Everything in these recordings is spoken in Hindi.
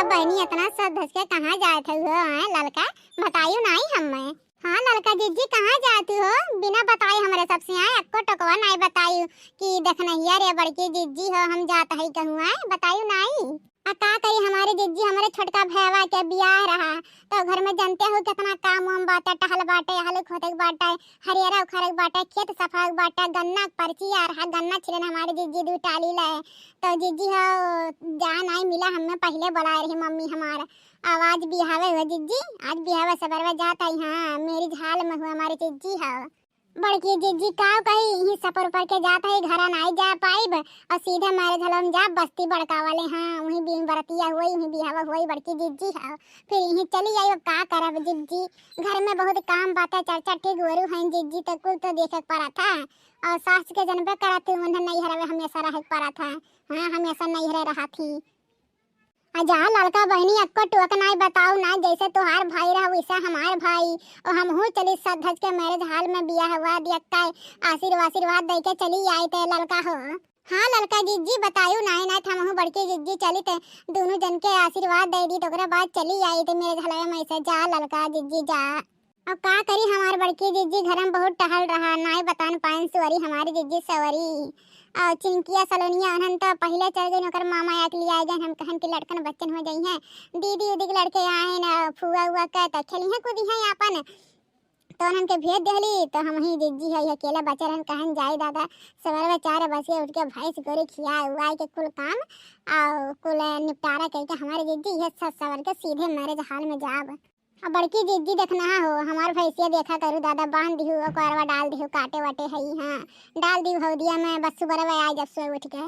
बहनी इतना सज धज के कहाँ जाए थे हो लड़का बताइयो नहीं हमें। हाँ लड़का जीजी कहाँ जाती हो बिना बताई हमारे सबसे आए एको टकवा नहीं बताई कि देखना हिया रे बड़की जीजी हो हम जात है कहूँ आए बताइयो नहीं। का करी हमारे जीजी हमारे छोटका भैया के बियाह रहा तो घर में जानते हो कितना काम वाम बाटे टहल बाटे हल खोते बाटे हरियरा उखाड़े बाटे खेत सफा बाटे गन्ना पर्ची आ रहा गन्ना छिड़न हमारे जीजी दू टाली ले तो जीजी हो जा नहीं मिला हमें पहले बुला रही मम्मी हमारा आवाज बिहावे हुआ जीजी आज बिहावे सबरवा जाता है। हाँ मेरी झाल में हुआ हमारी जीजी है बड़की जीजी का कही ही सफर ऊपर के जाता है घर नहीं जा पाइब और सीधे मारे झलम जा बस्ती बड़का वाले। हाँ वही भी बरतिया हुई वही बिहावा हुई बड़की जीजी है फिर यही चली आई का करब जीजी घर में बहुत काम बातें चर्चा ठीक गोरू हैं जीजी तो कुल तो देखे पड़ा था और सास के जन्म पे कराती उन्हें नहीं हरावे हमेशा रह पड़ा था। हाँ हमेशा नहीं हरा रहा थी जा लड़का बहनी अक्को टोक नहीं बताओ ना जैसे तोहार भाई रहा वैसा हमार भाई और हम हूँ चली सब धज के मैरिज हाल में बिया हुआ दिया आशीर्वाद दे के चली आई थे लड़का हो। हाँ लड़का जीजी बतायू नहीं ना हम हूँ बड़की जीजी चली थे दोनों जन के आशीर्वाद दे दी तो बाद चली आई थी मेरे झलवे में से जा लड़का जीजी जा। अब का करी हमारे बड़की जीजी घर में बहुत टहल रहा नहीं बतान पाइन सुवरी हमारी जीजी सवरी और चिंकिया सलोनिया उन्हन तो पहले चल गई नौकर मामा एक लिया गए हम कहन के लड़कन बच्चन हो जाई हैं दीदी उदी के लड़के आए ना फुआ हुआ का तो खेली हैं कूदी हैं अपन तो उन्हन के भेज देली तो हम ही जीजी है अकेला बच्चा रहन कहन जाई दादा सवेरे 4 बजे उठ के भैंस गोरी खिया हुआ के कुल काम और कुल निपटारा करके हमारे जीजी ये सवर के सीधे मैरिज हाल में जाब। अब बड़की जीजी देखना हो हमार भैंसिया देखा करू दादा बांध दिहु कोरवा डाल दिहु काटे वाटे है। हाँ डाल दिहु हौदिया में बस सुबह आ जब सो उठ के।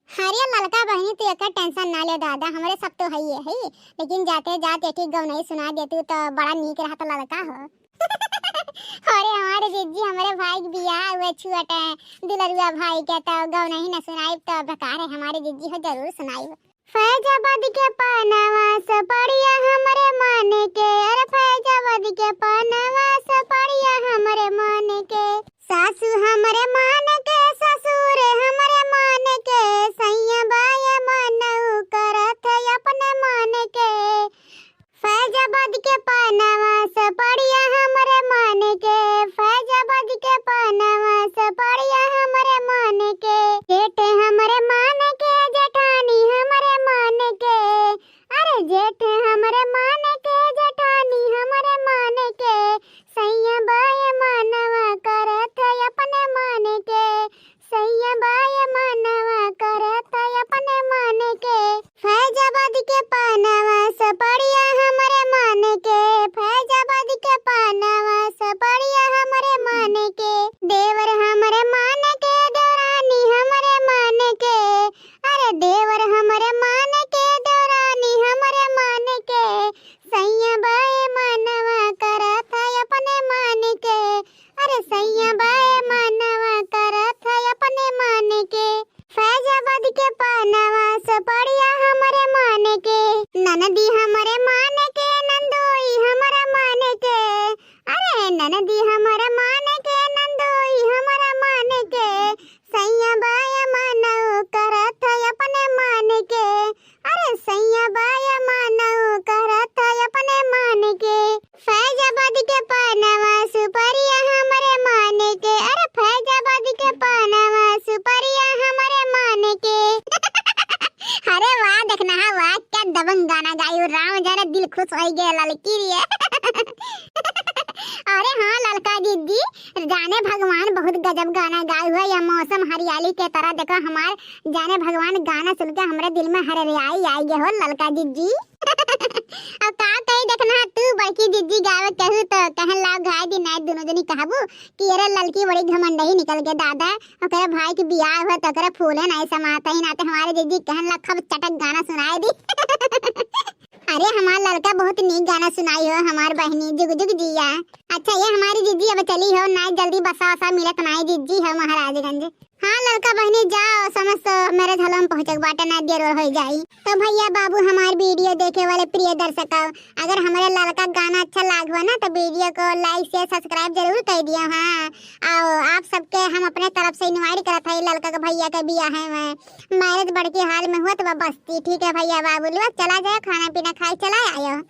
हरिया लड़का बहनी तो एक टेंशन ना ले दादा हमारे सब तो है लेकिन जाते जाते ठीक गौ नहीं सुना देती तो बड़ा नीक रहा तो लड़का हो। अरे हमारे जीजी हमारे भाई बियाह हुए छुअट दुलरुआ भाई के तो गौ नहीं न सुनाई तो बेकार है हमारे जीजी हो जरूर सुनाई। फैजाबाद के पनवा से बढ़िया हमरे मन के अरे फैजाबाद के पनवा से बढ़िया हमरे मन के सासू हमरे मन के ससुर हमरे मन के सैया बाया मनऊ करत अपने मन के फैजाबाद के पनवा से बढ़िया हमरे मन के फैजाबाद के पनवा से बढ़िया हमरे मन के जेठ हमरे मन के जेठानी हमरे मन के अरे जेठ हमरे मन के जेठानी हमरे मन के सैया बाय मनवा करत अपने मन के सैया बाय मनवा करत अपने मन के फैजाबाद के पनवा से बढ़िया हमरे मन के फैजाबाद के पनवा से बढ़िया हमरे मन के देवर हमरे मन के देवरानी हमरे मन के अरे देवर हमरे मन के देवरानी हमरे मन के सैया बाय मनवा करत अपने मन के अरे सैया बाय मनवा करत अपने मन के फैजाबाद के पनवा से बढ़िया हमरे मन के ननदी हमरे मन के नंदोई हमरे मन के अरे ननदी हमरे मन के नंदोई हमरे मन के सैया बाय मनऊ करत अपने मन के अरे सैया बाय मनऊ करत अपने मन के फैजाबाद के पनवा सुपरिया हमरे मन के अरे फैजाबाद के पनवा सुपरिया हमरे मन के। अरे वाह देखना है वाह क्या दबंग गाना गायो राम जरा दिल खुश हो गया लड़की रे। अरे हाँ लड़का दीदी जाने भगवान बहुत गजब गाना गाए हुआ या मौसम हरियाली के तरह देखो हमार जाने भगवान गाना सुन के हमारे दिल में हरियाली आई गए हो लड़का दीदी। अब का कही देखना तू बड़की दीदी गावे कहू तो कहन लाओ गाय दी नाय दोनों जनी कहबू कि अरे लड़की बड़ी घमंडही निकल के दादा ओकरे भाई के बियाह हुआ तो ओकरे फूले नहीं समाता ही ना तो हमारे दीदी कहन ला खब चटक गाना सुनाए दी। अरे हमारा लड़का बहुत नीक गाना सुनाई हो हमार बहनी जुग जुग जिया। अच्छा ये हमारी दीदी अब चली हो ना जल्दी बसा वसा मिलत नहीं दीदी है महाराजगंज। हाँ लड़का बहनी जाओ समझ मेरे झलम पहुंचक बाटा ना देर हो जाई। तो भैया बाबू हमारे वीडियो देखे वाले प्रिय दर्शक, अगर हमारे लड़का गाना अच्छा लागवा ना तो वीडियो को लाइक शेयर सब्सक्राइब जरूर कर दियो। हाँ आओ आप सबके हम अपने तरफ से इनवाइट करत है लड़का के भैया के बियाह है मैं मैरिज बड़की हाल में हुआ तो बस्ती। ठीक है भैया बाबू लोग चला जाए खाना पीना खाए चला आयो।